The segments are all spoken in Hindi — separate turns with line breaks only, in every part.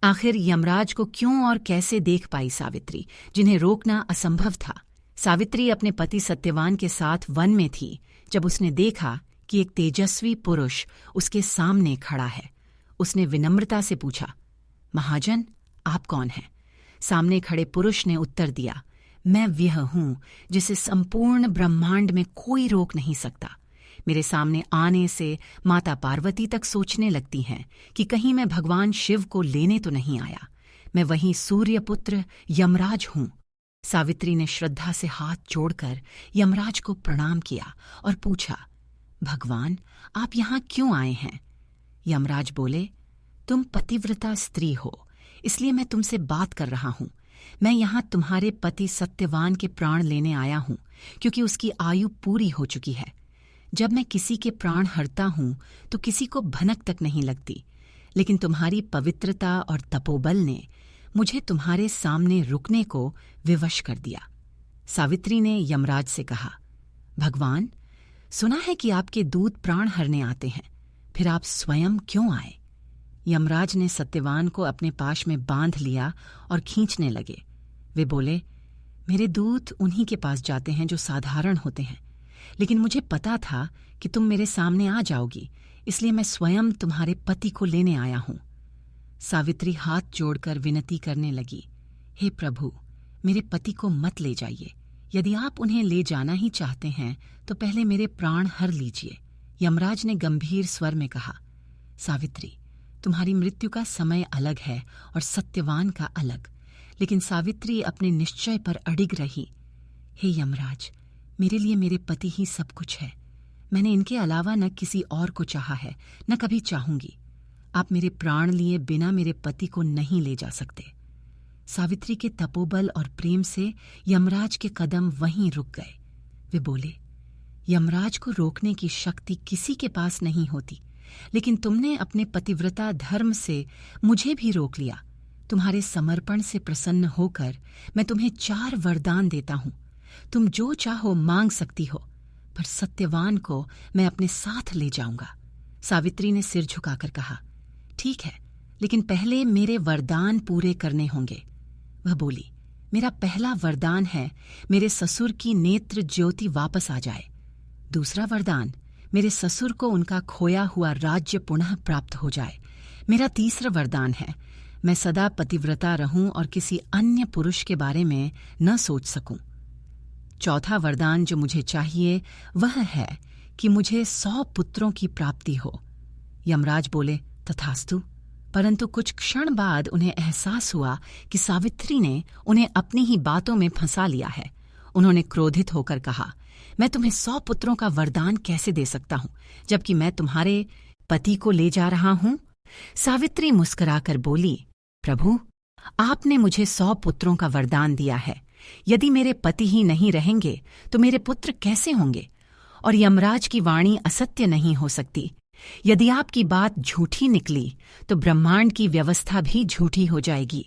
आखिर यमराज को क्यों और कैसे देख पाई सावित्री, जिन्हें रोकना असंभव था। सावित्री अपने पति सत्यवान के साथ वन में थी जब उसने देखा कि एक तेजस्वी पुरुष उसके सामने खड़ा है। उसने विनम्रता से पूछा, महाजन, आप कौन हैं? सामने खड़े पुरुष ने उत्तर दिया, मैं वह हूं जिसे संपूर्ण ब्रह्मांड में कोई रोक नहीं सकता। मेरे सामने आने से माता पार्वती तक सोचने लगती हैं कि कहीं मैं भगवान शिव को लेने तो नहीं आया। मैं वही सूर्यपुत्र यमराज हूं। सावित्री ने श्रद्धा से हाथ जोड़कर यमराज को प्रणाम किया और पूछा, भगवान, आप यहाँ क्यों आए हैं? यमराज बोले, तुम पतिव्रता स्त्री हो, इसलिए मैं तुमसे बात कर रहा हूं। मैं यहाँ तुम्हारे पति सत्यवान के प्राण लेने आया हूं, क्योंकि उसकी आयु पूरी हो चुकी है। जब मैं किसी के प्राण हरता हूं तो किसी को भनक तक नहीं लगती, लेकिन तुम्हारी पवित्रता और तपोबल ने मुझे तुम्हारे सामने रुकने को विवश कर दिया। सावित्री ने यमराज से कहा, भगवान, सुना है कि आपके दूत प्राण हरने आते हैं, फिर आप स्वयं क्यों आए? यमराज ने सत्यवान को अपने पाश में बांध लिया और खींचने लगे। वे बोले, मेरे दूत उन्हीं के पास जाते हैं जो साधारण होते हैं, लेकिन मुझे पता था कि तुम मेरे सामने आ जाओगी, इसलिए मैं स्वयं तुम्हारे पति को लेने आया हूं। सावित्री हाथ जोड़कर विनती करने लगी, हे प्रभु, मेरे पति को मत ले जाइए। यदि आप उन्हें ले जाना ही चाहते हैं तो पहले मेरे प्राण हर लीजिए। यमराज ने गंभीर स्वर में कहा, सावित्री, तुम्हारी मृत्यु का समय अलग है और सत्यवान का अलग। लेकिन सावित्री अपने निश्चय पर अडिग रही। हे यमराज, मेरे लिए मेरे पति ही सब कुछ है। मैंने इनके अलावा न किसी और को चाहा है, न कभी चाहूंगी। आप मेरे प्राण लिए बिना मेरे पति को नहीं ले जा सकते। सावित्री के तपोबल और प्रेम से यमराज के कदम वहीं रुक गए। वे बोले, यमराज को रोकने की शक्ति किसी के पास नहीं होती, लेकिन तुमने अपने पतिव्रता धर्म से मुझे भी रोक लिया। तुम्हारे समर्पण से प्रसन्न होकर मैं तुम्हें 4 वरदान देता हूं। तुम जो चाहो मांग सकती हो, पर सत्यवान को मैं अपने साथ ले जाऊंगा। सावित्री ने सिर झुकाकर कहा, ठीक है, लेकिन पहले मेरे वरदान पूरे करने होंगे। वह बोली, मेरा पहला वरदान है मेरे ससुर की नेत्र ज्योति वापस आ जाए। दूसरा वरदान, मेरे ससुर को उनका खोया हुआ राज्य पुनः प्राप्त हो जाए। मेरा तीसरा वरदान है, मैं सदा पतिव्रता रहूं और किसी अन्य पुरुष के बारे में न सोच सकूं। चौथा वरदान जो मुझे चाहिए वह है कि मुझे 100 पुत्रों की प्राप्ति हो। यमराज बोले, तथास्तु। परंतु कुछ क्षण बाद उन्हें एहसास हुआ कि सावित्री ने उन्हें अपनी ही बातों में फंसा लिया है। उन्होंने क्रोधित होकर कहा, मैं तुम्हें 100 पुत्रों का वरदान कैसे दे सकता हूं, जबकि मैं तुम्हारे पति को ले जा रहा हूं? सावित्री मुस्कुराकर बोली, प्रभु, आपने मुझे 100 पुत्रों का वरदान दिया है। यदि मेरे पति ही नहीं रहेंगे तो मेरे पुत्र कैसे होंगे? और यमराज की वाणी असत्य नहीं हो सकती। यदि आपकी बात झूठी निकली तो ब्रह्मांड की व्यवस्था भी झूठी हो जाएगी।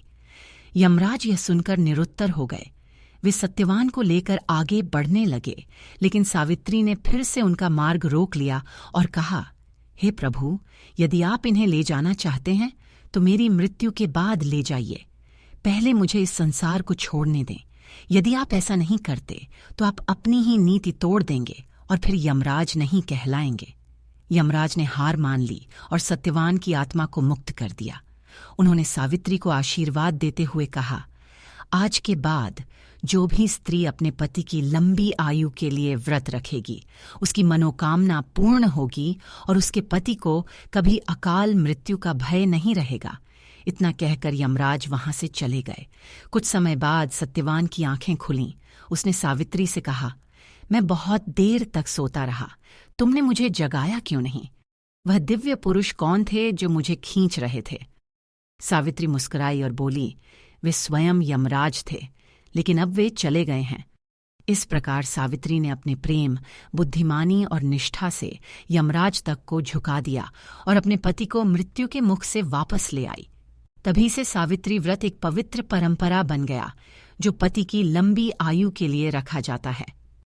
यमराज यह सुनकर निरुत्तर हो गए। वे सत्यवान को लेकर आगे बढ़ने लगे, लेकिन सावित्री ने फिर से उनका मार्ग रोक लिया और कहा, हे प्रभु, यदि आप इन्हें ले जाना चाहते हैं तो मेरी मृत्यु के बाद ले जाइए। पहले मुझे इस संसार को छोड़ने दें। यदि आप ऐसा नहीं करते तो आप अपनी ही नीति तोड़ देंगे और फिर यमराज नहीं कहलाएंगे। यमराज ने हार मान ली और सत्यवान की आत्मा को मुक्त कर दिया। उन्होंने सावित्री को आशीर्वाद देते हुए कहा, आज के बाद जो भी स्त्री अपने पति की लंबी आयु के लिए व्रत रखेगी, उसकी मनोकामना पूर्ण होगी और उसके पति को कभी अकाल मृत्यु का भय नहीं रहेगा। इतना कहकर यमराज वहां से चले गए। कुछ समय बाद सत्यवान की आंखें खुलीं। उसने सावित्री से कहा, मैं बहुत देर तक सोता रहा, तुमने मुझे जगाया क्यों नहीं? वह दिव्य पुरुष कौन थे जो मुझे खींच रहे थे? सावित्री मुस्कुराई और बोली, वे स्वयं यमराज थे, लेकिन अब वे चले गए हैं। इस प्रकार सावित्री ने अपने प्रेम, बुद्धिमानी और निष्ठा से यमराज तक को झुका दिया और अपने पति को मृत्यु के मुख से वापस ले आई। तभी से सावित्री व्रत एक पवित्र परंपरा बन गया, जो पति की लंबी आयु के लिए रखा जाता है।